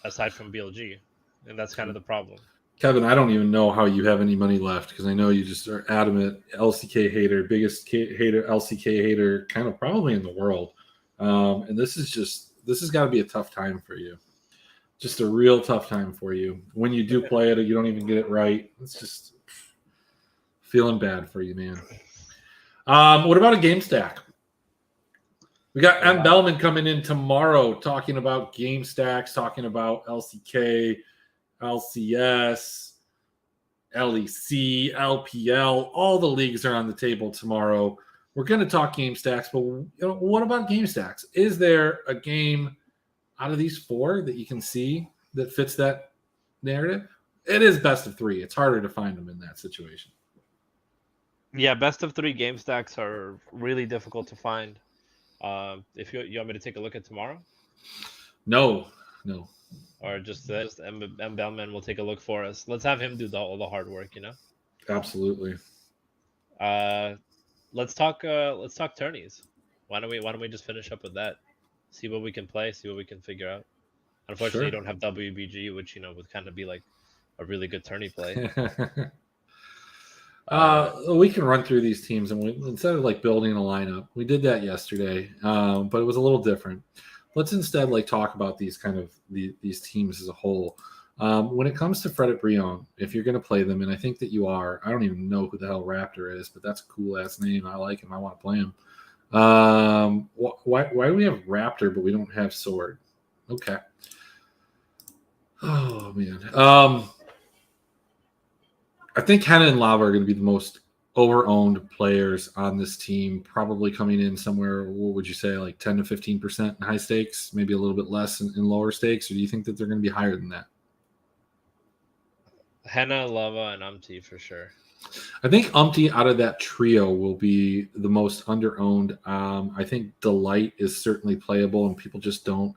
aside from BLG, and that's kind of the problem. Kevin, I don't even know how you have any money left because I know you just are adamant LCK hater, biggest hater, LCK hater, kind of probably in the world. And this has got to be a tough time for you. Just a real tough time for you. When you do play it, you don't even get it right. It's just feeling bad for you, man. What about a game stack? We got M. Bellman coming in tomorrow talking about game stacks, talking about LCK, LCS, LEC, LPL. All the leagues are on the table tomorrow. we're going to talk game stacks, but what about game stacks? Is there a game out of these 4 that you can see that fits that narrative? It is best of 3. It's harder to find them in that situation. Yeah, best of 3 game stacks are really difficult to find. If you want me to take a look at tomorrow, No. or just M Bellman will take a look for us. Let's have him do all the hard work. Absolutely. Let's talk tourneys. Why don't we just finish up with that? See what we can play. See what we can figure out. Unfortunately, Sure. you don't have WBG, which would kind of be like a really good tourney play. We can run through these teams, and instead of like building a lineup, we did that yesterday, but it was a little different. Let's instead like talk about these kind of these teams as a whole. When it comes to Frederick Brion, if you're going to play them, and I think that you are, I don't even know who the hell Raptor is, but that's a cool ass name. I like him. I want to play him. Why do we have Raptor but we don't have Sword? Okay. Oh man. I think Henna and Lava are going to be the most over-owned players on this team, probably coming in somewhere, what would you say, like 10 to 15% in high stakes, maybe a little bit less in lower stakes, or do you think that they're going to be higher than that? Henna, Lava, and Umti for sure. I think Umti out of that trio will be the most under-owned. I think Delight is certainly playable, and people just don't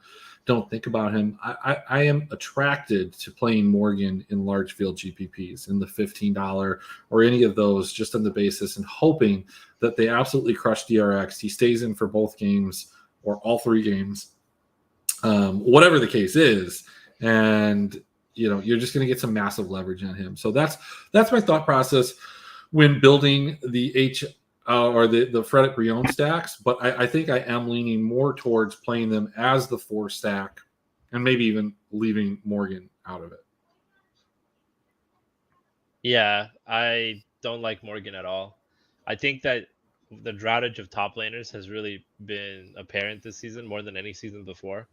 think about him. I am attracted to playing Morgan in large field GPPs in the $15 or any of those, just on the basis and hoping that they absolutely crush DRX. He stays in for both games or all 3 games, whatever the case is, and you're just going to get some massive leverage on him. So that's my thought process when building the or the Frederick Brion stacks, but I think I am leaning more towards playing them as the 4 stack and maybe even leaving Morgan out of it. Yeah, I don't like Morgan at all. I think that the droughtage of top laners has really been apparent this season more than any season before.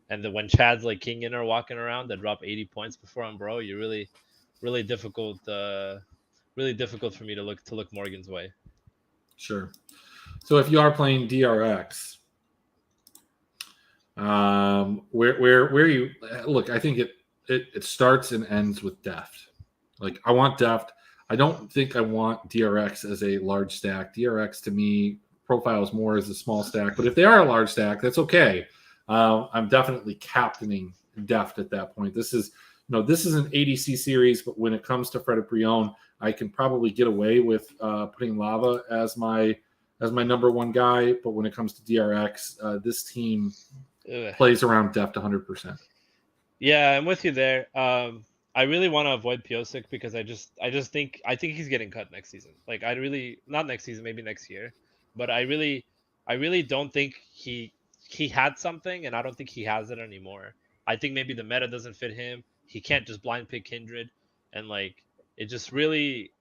And when Chads like Kingin are walking around that drop 80 points before on Bro, you're really difficult for me to look Morgan's way. Sure. So if you are playing DRX, where you look, I think it starts and ends with Deft. Like I want Deft. I don't think I want DRX as a large stack. DRX to me profiles more as a small stack, but if they are a large stack, that's okay. I'm definitely captaining Deft at that point. This is an ADC series, but when it comes to Frederick Brion, I can probably get away with putting Lava as my number 1 guy. But when it comes to DRX, this team plays around Deft 100%. Yeah, I'm with you there. I really want to avoid Piosik because I just think he's getting cut next season. Like not next season, maybe next year, but I really don't think he had something, and I don't think he has it anymore. I think maybe the meta doesn't fit him. He can't just blind pick Kindred, and like it just really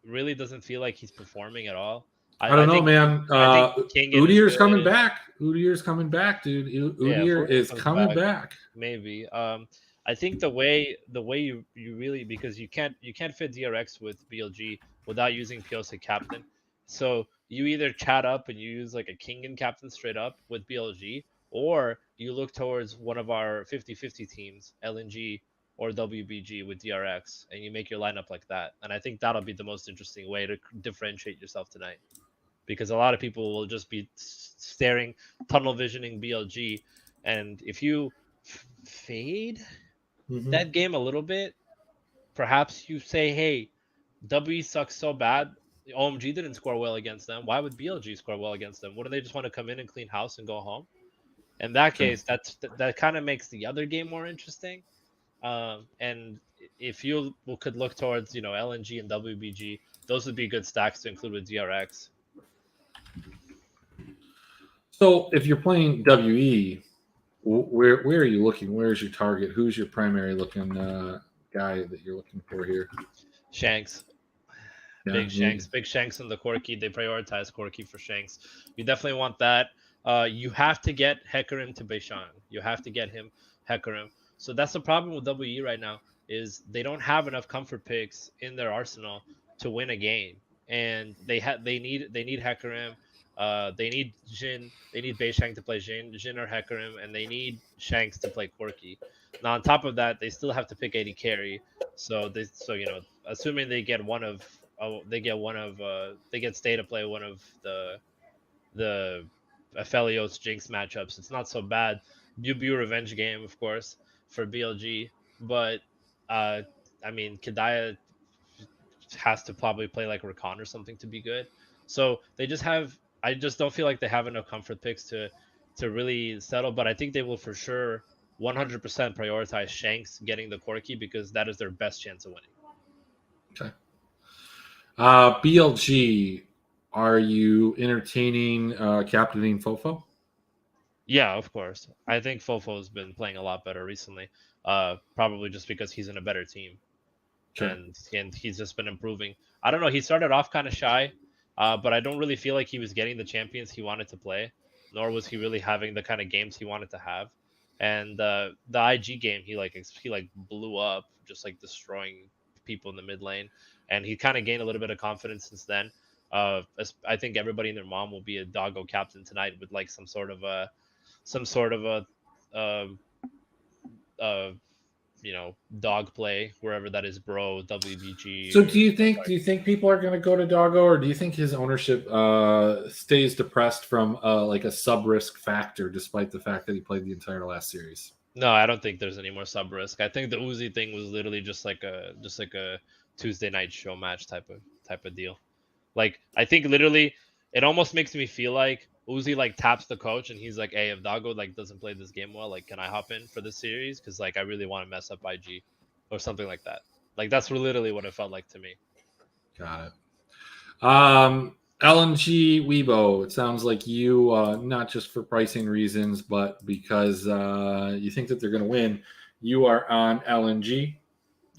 doesn't feel like he's performing at all. I don't know, man. I think Udyr's coming back. Udyr's coming back, dude. Udyr is coming back. Maybe. I think the way you really, because you can't fit DRX with BLG without using Piosik captain. So you either chat up and you use like a Kingen captain straight up with BLG, or you look towards one of our 50-50 teams, LNG or WBG with DRX, and you make your lineup like that. And I think that'll be the most interesting way to differentiate yourself tonight. Because a lot of people will just be staring, tunnel visioning BLG, and if you fade that game a little bit, perhaps you say, hey, W sucks so bad, OMG didn't score well against them, why would BLG score well against them? Wouldn't they just want to come in and clean house and go home? In that case, that kind of makes the other game more interesting. And if you could look towards LNG and WBG, those would be good stacks to include with DRX. So if you're playing WE, where are you looking? Where's your target? Who's your primary looking guy that you're looking for here? Shanks. Yeah, big Shanks in the Corki. They prioritize Corki for Shanks. You definitely want that. You have to get Hecarim to Beishan. You have to get him Hecarim. So that's the problem with WE right now, is they don't have enough comfort picks in their arsenal to win a game, and they need Hecarim. They need Jin. They need Beishang to play Jin or Hecarim, and they need Shanks to play Corki. Now, on top of that, they still have to pick AD carry. So assuming they get they get Stay to play one of the Aphelios Jinx matchups. It's not so bad. Bubu revenge game, of course, for BLG, but uh, I mean, Kadaya has to probably play like Rakan or something to be good. So they just have. I just don't feel like they have enough comfort picks to really settle. But I think they will for sure 100% prioritize Shanks getting the Corki because that is their best chance of winning. Okay. BLG, are you entertaining captaining Fofo? Yeah, of course. I think Fofo's been playing a lot better recently. Probably just because he's in a better team. Sure. And he's just been improving. I don't know. He started off kind of shy, but I don't really feel like he was getting the champions he wanted to play, nor was he really having the kind of games he wanted to have. And the IG game, he blew up, just like destroying people in the mid lane, and he kind of gained a little bit of confidence since then. I think everybody and their mom will be a doggo captain tonight with like some sort of a uh, uh, dog play wherever that is, bro, WBG. So do you think people are going to go to Doggo, or do you think his ownership stays depressed from like a sub risk factor, despite the fact that he played the entire last series? No, I don't think there's any more sub risk. I think the Uzi thing was literally just like a Tuesday night show match type of deal. Like I think literally it almost makes me feel like Uzi like taps the coach and he's like, "Hey, if Doggo like doesn't play this game well, like can I hop in for this series? Because like I really want to mess up IG or something like that." Like that's literally what it felt like to me. Got it. LNG Weibo, it sounds like you, not just for pricing reasons, but because you think that they're going to win, you are on LNG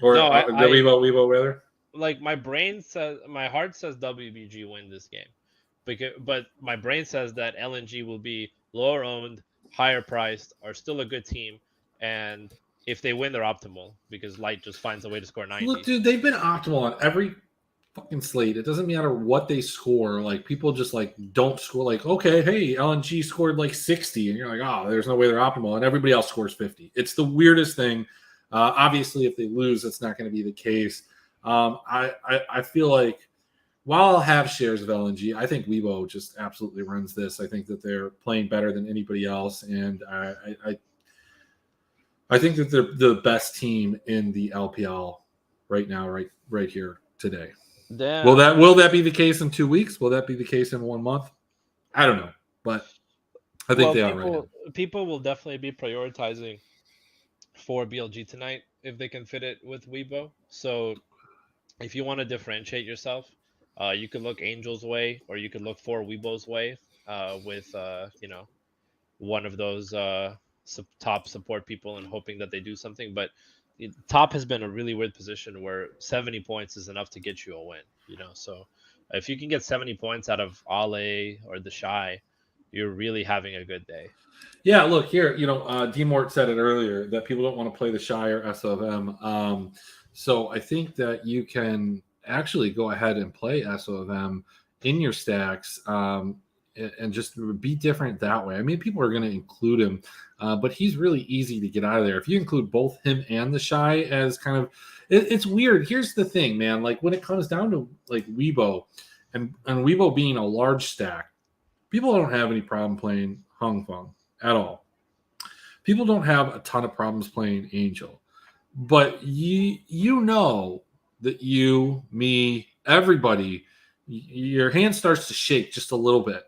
or No, the Weibo rather. like my heart says WBG win this game, but my brain says that LNG will be lower owned, higher priced, are still a good team, and if they win, they're optimal because Light just finds a way to score 90. Look, dude, they've been optimal on every fucking slate. It doesn't matter what they score. Like people just like don't score. Like, okay, hey, LNG scored like 60, and you're like, oh, there's no way they're optimal, and everybody else scores 50. It's the weirdest thing. Obviously, if they lose, that's not going to be the case. I feel like while I'll have shares of LNG, I think Weibo just absolutely runs this. I think that they're playing better than anybody else, and I think that they're the best team in the LPL right now, right here today. Damn. Will that be the case in 2 weeks? Will that be the case in 1 month? I don't know, but I think they are right now. People will definitely be prioritizing for BLG tonight if they can fit it with Weibo. So if you want to differentiate yourself, you could look Angel's way or you could look for Weibo's way with one of those top support people and hoping that they do something. But top has been a really weird position where 70 points is enough to get you a win, so if you can get 70 points out of Ale or the Shy, you're really having a good day. Yeah, look here, D-Mort said it earlier that people don't want to play the Shy or SOFM. So I think that you can actually go ahead and play SOFM in your stacks and just be different that way. I mean, people are going to include him, but he's really easy to get out of there. If you include both him and the Shy as kind of, it's weird. Here's the thing, man. Like when it comes down to like Weibo and Weibo being a large stack, people don't have any problem playing Hung Feng at all. People don't have a ton of problems playing Angel, but you know that you, me, everybody, your hand starts to shake just a little bit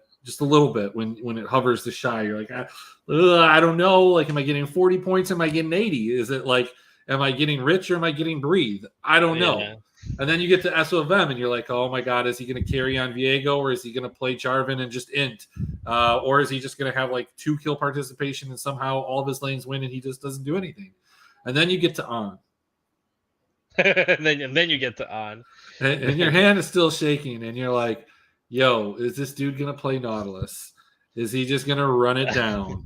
when it hovers the Shy. You're like, I don't know. Like, am I getting 40 points? Am I getting 80? Is it like, am I getting rich or am I getting breathe? I don't know. Yeah. And then you get to SOFM and you're like, oh my God, is he going to carry on Viego or is he going to play Jarvan and just int? Or is he just going to have like 2 kill participation and somehow all of his lanes win and he just doesn't do anything? And then you get to on. and then you get to on. And your hand is still shaking and you're like, yo, is this dude going to play Nautilus? Is he just going to run it down?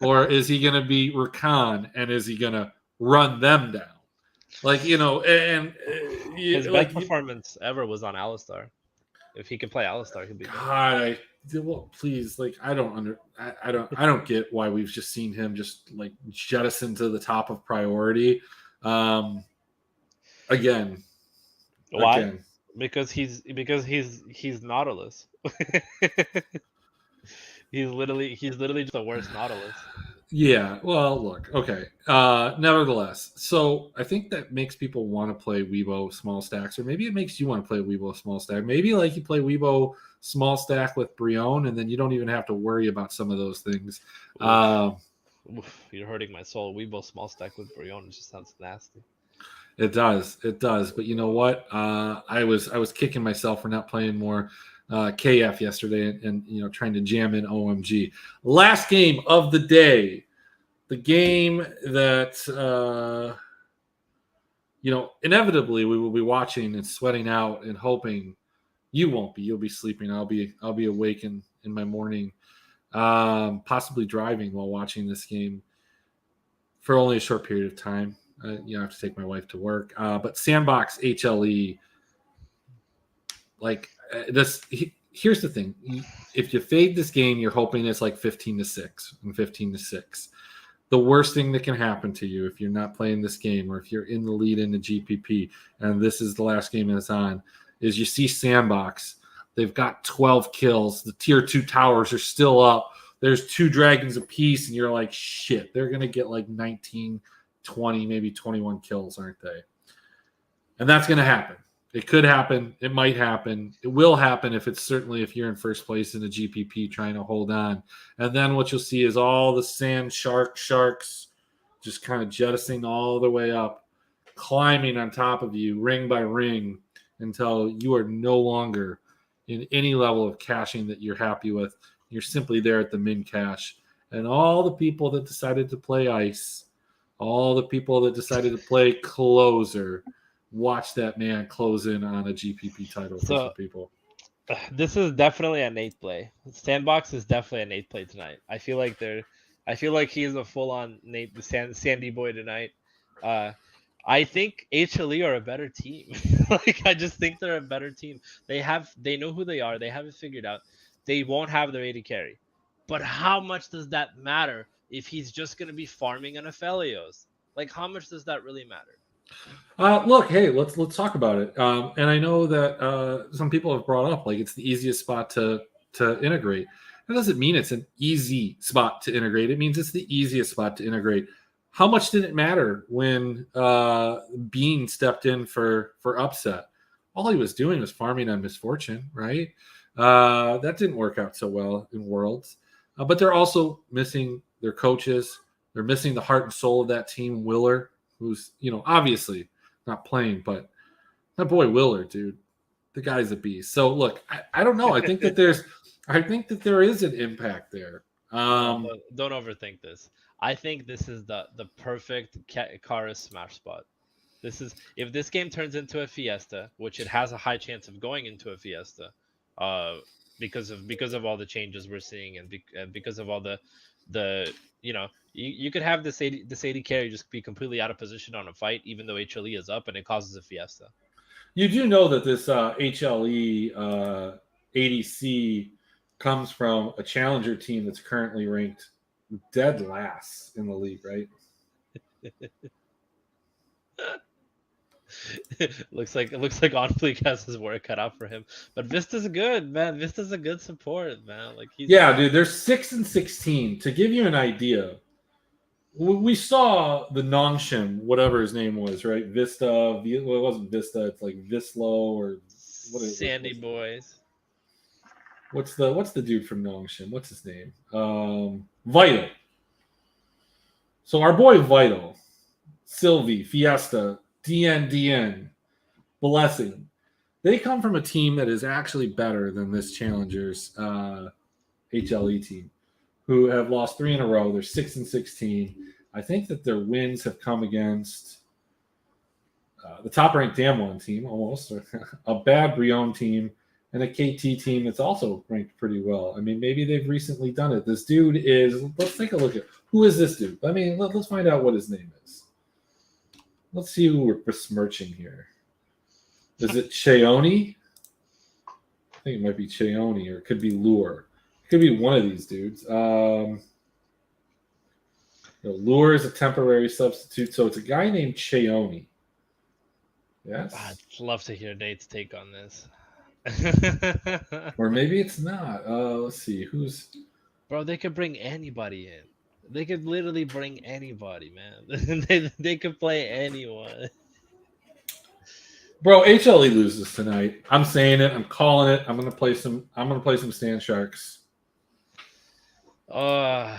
Or is he going to be Rakan and is he going to run them down? Like, His best performance ever was on Alistar. If he can play Alistar, he'll be good. God, well, please, like I don't get why we've just seen him just like jettison to the top of priority. Again. Why? Because he's Nautilus. he's literally just the worst Nautilus. Yeah, well, look, okay. Nevertheless, so I think that makes people want to play Weibo small stacks, or maybe it makes you want to play Weibo small stack. Maybe like you play Weibo small stack with Brion, and then you don't even have to worry about some of those things. Oof, you're hurting my soul. Weibo small stack with Brion just sounds nasty. It does. But you know what? I was kicking myself for not playing more KF yesterday, and you know, trying to jam in OMG. Last game of the day, the game that you know, inevitably we will be watching and sweating out and hoping. You won't be. You'll be sleeping. I'll be awake in my morning, possibly driving while watching this game for only a short period of time. You know, I have to take my wife to work. But Sandbox HLE, like this. Here's the thing: if you fade this game, you're hoping it's like 15-6 and 15-6. The worst thing that can happen to you if you're not playing this game, or if you're in the lead in the GPP, and this is the last game that's on, is you see Sandbox. They've got 12 kills. The tier 2 towers are still up. There's 2 dragons apiece, and you're like, shit, they're going to get like 19, 20, maybe 21 kills, aren't they? And that's going to happen. It could happen. It might happen. It will happen if you're in first place in the GPP trying to hold on. And then what you'll see is all the sand sharks just kind of jettisoning all the way up, climbing on top of you ring by ring until you are no longer in any level of caching that you're happy with. You're simply there at the min cache. And all the people that decided to play ice, all the people that decided to play closer, watch that man close in on a GPP title for some people. This is definitely a Nate play. Sandbox is definitely a Nate play tonight. I feel like he's a full-on Nate, the Sandy boy tonight. I think HLE are a better team. Like, I just think they're a better team. They know who they are. They have it figured out. They won't have their AD carry. But how much does that matter if he's just going to be farming on Aphelios? Like, how much does that really matter? Look, hey, let's talk about it. And I know that some people have brought up like it's the easiest spot to integrate. That doesn't mean it's an easy spot to integrate. It means it's the easiest spot to integrate. How much did it matter when Bean stepped in for upset? All he was doing was farming on misfortune, right? That didn't work out so well in Worlds. But they're also missing their coaches. They're missing the heart and soul of that team, Willer, who's, you know, obviously not playing, but that boy Willer, dude, the guy's a beast. So look, I don't know. I think that there is an impact there. Don't overthink this. I think this is the perfect Kara smash spot. This is, if this game turns into a fiesta, which it has a high chance of going into a fiesta, because of all the changes we're seeing, and because of all the you know, you could have this AD carry just be completely out of position on a fight, even though HLE is up, and it causes a fiesta. You do know that this HLE ADC comes from a challenger team that's currently ranked dead last in the league, right? looks like OnFleek has his work cut out for him, but Vista's good, man. Vista's a good support, man. Like, yeah, dude. They're 6-16. To give you an idea, we saw the Nongshim, whatever his name was, right? Vista. Well, it wasn't Vista. It's like Vislo or what is Sandy boys. What's the dude from Nongshim? What's his name? Vital. So our boy Vital, Sylvie, Fiesta, DN, Blessing. They come from a team that is actually better than this Challengers HLE team, who have lost 3 in a row. They're 6-16. I think that their wins have come against the top-ranked Damwon team, almost, a bad Brion team, and a KT team that's also ranked pretty well. I mean, maybe they've recently done it. This dude is, let's take a look at, who is this dude? I mean, let's find out what his name is. Let's see who we're besmirching here. Is it Cheoni? think it might be Cheoni, or it could be Lure. It could be one of these dudes. Lure is a temporary substitute, so it's a guy named Cheoni. Yes. I'd love to hear Nate's take on this. Or maybe it's not. Let's see. Bro, they could bring anybody in. They could literally bring anybody, man. they could play anyone. Bro, HLE loses tonight. I'm saying it. I'm calling it. I'm gonna play some Sand Sharks. What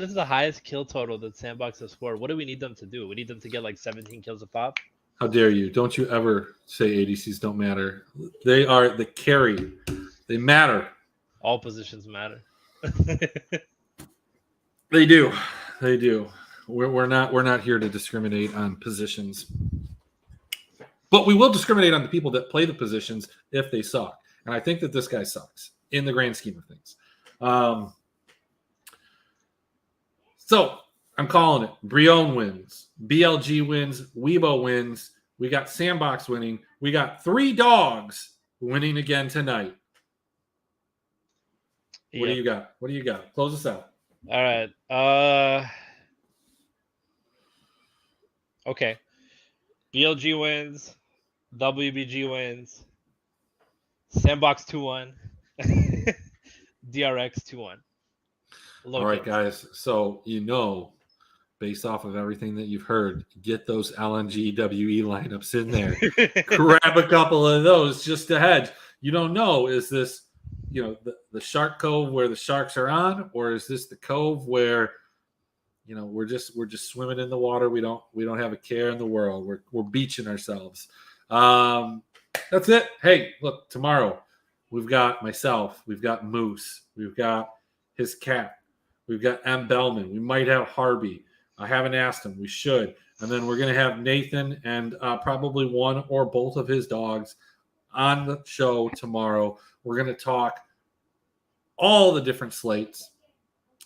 is the highest kill total that Sandbox has scored? What do we need them to do? We need them to get like 17 kills a pop? How dare you? Don't you ever say ADCs don't matter. They are the carry. They matter. All positions matter. They do. They do. We're not here to discriminate on positions. But we will discriminate on the people that play the positions if they suck. And I think that this guy sucks in the grand scheme of things. So I'm calling it. Brion wins. BLG wins. Weibo wins. We got Sandbox winning. We got 3 dogs winning again tonight. What do you got? What do you got? Close us out. All right. Okay. BLG wins. WBG wins. Sandbox 2-1. DRX 2-1. All right, guys. So, based off of everything that you've heard, get those LNG WE lineups in there. Grab a couple of those just to hedge. You don't know, is this, the Shark Cove where the sharks are on, or is this the Cove where, we're just swimming in the water. We don't have a care in the world. We're beaching ourselves. That's it. Hey, look, tomorrow we've got myself, we've got Moose, we've got his cat, we've got M. Bellman, we might have Harvey. I haven't asked him. We should. And then we're going to have Nathan and probably one or both of his dogs on the show tomorrow. We're going to talk all the different slates.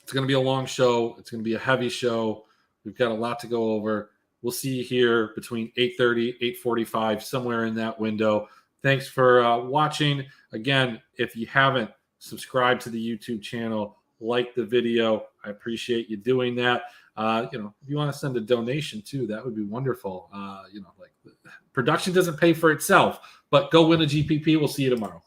It's going to be a long show. It's going to be a heavy show. We've got a lot to go over. We'll see you here between 8:30, 8:45, somewhere in that window. Thanks for watching. Again, if you haven't subscribed to the YouTube channel, like the video. I appreciate you doing that. If you want to send a donation too, that would be wonderful. Production doesn't pay for itself, but go win a GPP. We'll see you tomorrow.